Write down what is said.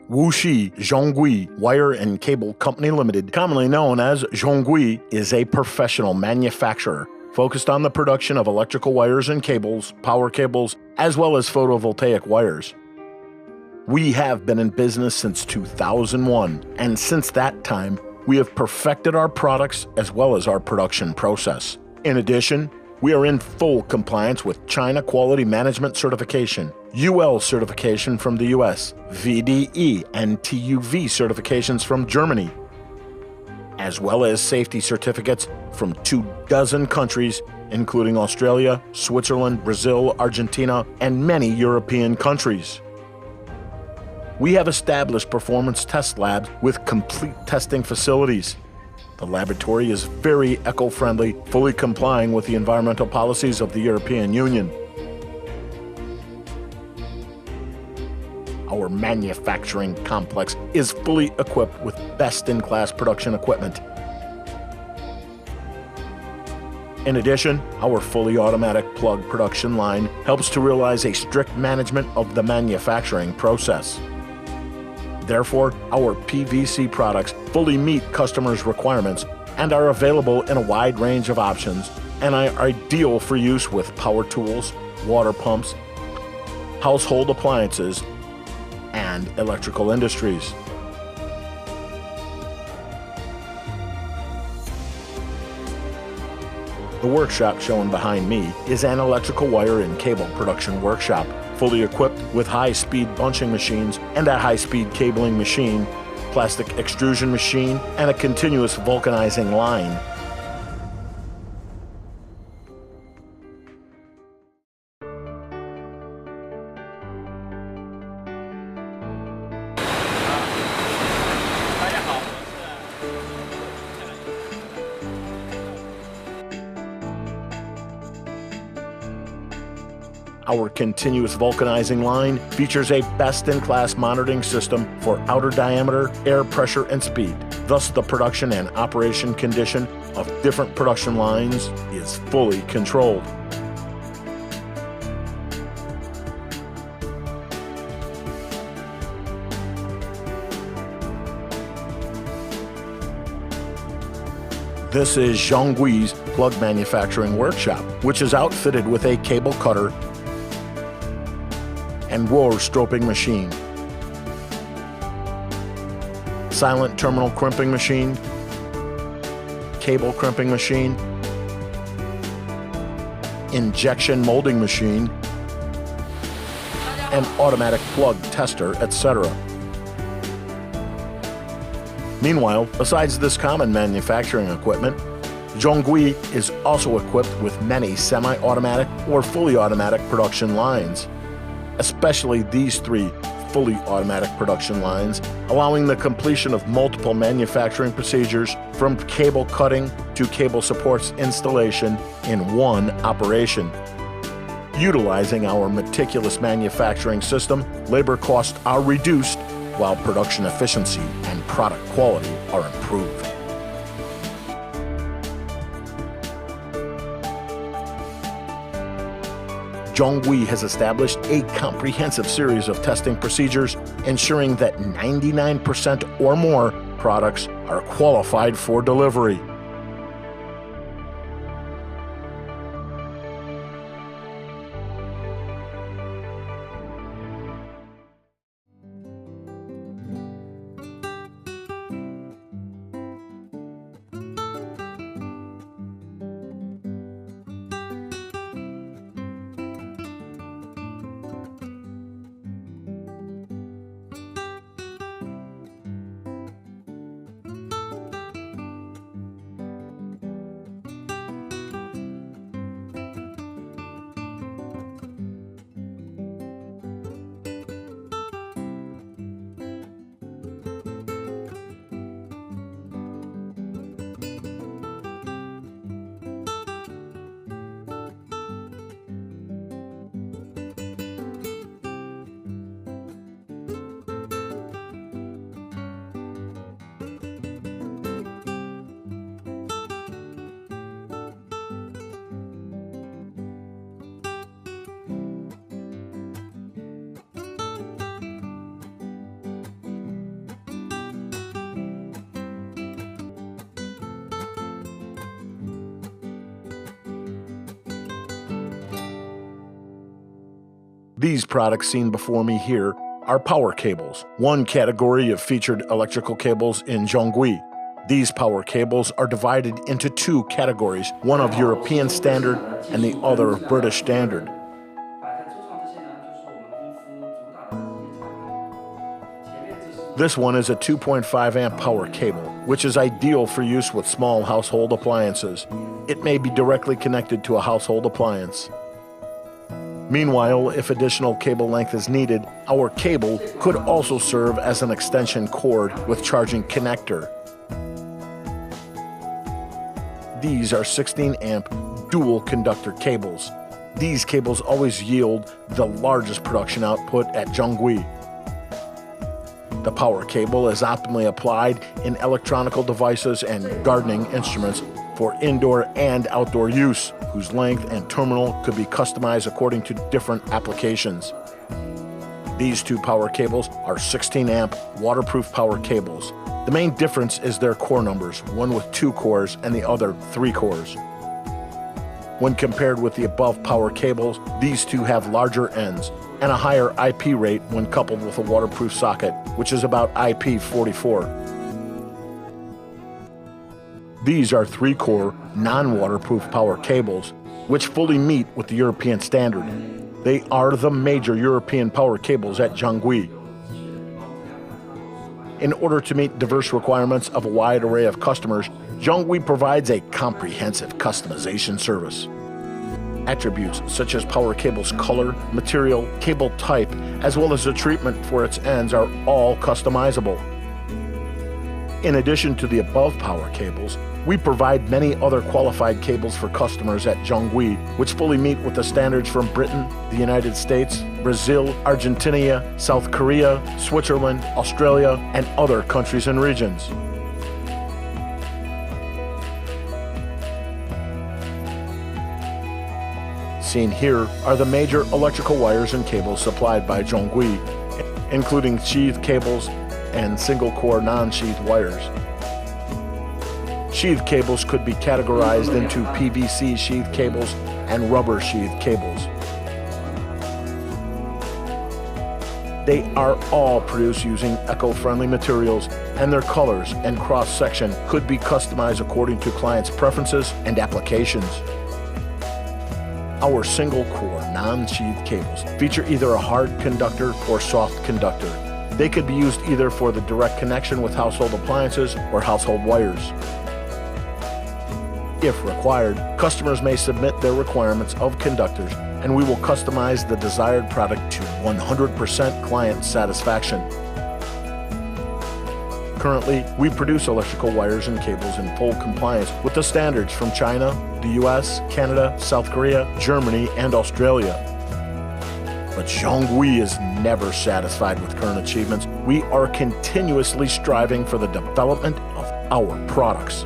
Wuxi ZHONGHUI Wire and Cable Company Limited, commonly known as ZHONGHUI, is a professional manufacturer focused on the production of electrical wires and cables, power cables, as well as photovoltaic wires. We have been in business since 2001, and since that time, we have perfected our products as well as our production process. In addition, we are in full compliance with China Quality Management Certification, UL certification from the US, VDE and TUV certifications from Germany, as well as safety certificates from 24 countries, including Australia, Switzerland, Brazil, Argentina, and many European countries. We have established performance test labs with complete testing facilities. The laboratory is very eco-friendly, fully complying with the environmental policies of the European Union. Our manufacturing complex is fully equipped with best-in-class production equipment. In addition, our fully automatic plug production line helps to realize a strict management of the manufacturing process. Therefore, our PVC products fully meet customers' requirements and are available in a wide range of options and are ideal for use with power tools, water pumps, household appliances, and electrical industries. The workshop shown behind me is an electrical wire and cable production workshop, fully equipped with high-speed bunching machines and a high-speed cabling machine, plastic extrusion machine, and a continuous vulcanizing line. Our continuous vulcanizing line features a best-in-class monitoring system for outer diameter, air pressure, and speed. Thus, the production and operation condition of different production lines is fully controlled. This is ZHONGHUI's plug manufacturing workshop, which is outfitted with a cable cutter and roller stroping machine, silent terminal crimping machine, cable crimping machine, injection molding machine, and automatic plug tester, etc. Meanwhile, besides this common manufacturing equipment, ZHONGHUI is also equipped with many semi-automatic or fully automatic production lines, especially these 3 fully automatic production lines, allowing the completion of multiple manufacturing procedures from cable cutting to cable supports installation in one operation. Utilizing our meticulous manufacturing system, labor costs are reduced while production efficiency and product quality are improved. ZHONGHUI has established a comprehensive series of testing procedures, ensuring that 99% or more products are qualified for delivery. These products seen before me here are power cables, one category of featured electrical cables in ZHONGHUI. These power cables are divided into two categories, one of European standard and the other of British standard. This one is a 2.5 amp power cable, which is ideal for use with small household appliances. It may be directly connected to a household appliance. Meanwhile, if additional cable length is needed, our cable could also serve as an extension cord with charging connector. These are 16 amp dual conductor cables. These cables always yield the largest production output at ZHONGHUI. The power cable is optimally applied in electronical devices and gardening instruments for indoor and outdoor use, whose length and terminal could be customized according to different applications. These two power cables are 16 amp waterproof power cables. The main difference is their core numbers, one with 2 cores and the other 3 cores. When compared with the above power cables, these two have larger ends and a higher IP rate when coupled with a waterproof socket, which is about IP44. These are 3-core, non-waterproof power cables, which fully meet with the European standard. They are the major European power cables at ZHONGHUI. In order to meet diverse requirements of a wide array of customers, ZHONGHUI provides a comprehensive customization service. Attributes such as power cable's color, material, cable type, as well as the treatment for its ends are all customizable. In addition to the above power cables, we provide many other qualified cables for customers at ZHONGHUI, which fully meet with the standards from Britain, the United States, Brazil, Argentina, South Korea, Switzerland, Australia, and other countries and regions. Seen here are the major electrical wires and cables supplied by ZHONGHUI, including sheathed cables and single-core non-sheathed wires. Sheathed cables could be categorized into PVC sheathed cables and rubber sheathed cables. They are all produced using eco-friendly materials, and their colors and cross-section could be customized according to clients' preferences and applications. Our single-core non-sheathed cables feature either a hard conductor or soft conductor. They could be used either for the direct connection with household appliances or household wires. If required, customers may submit their requirements of conductors, and we will customize the desired product to 100% client satisfaction. Currently, we produce electrical wires and cables in full compliance with the standards from China, the US, Canada, South Korea, Germany, and Australia. But ZHONGHUI is never satisfied with current achievements. We are continuously striving for the development of our products.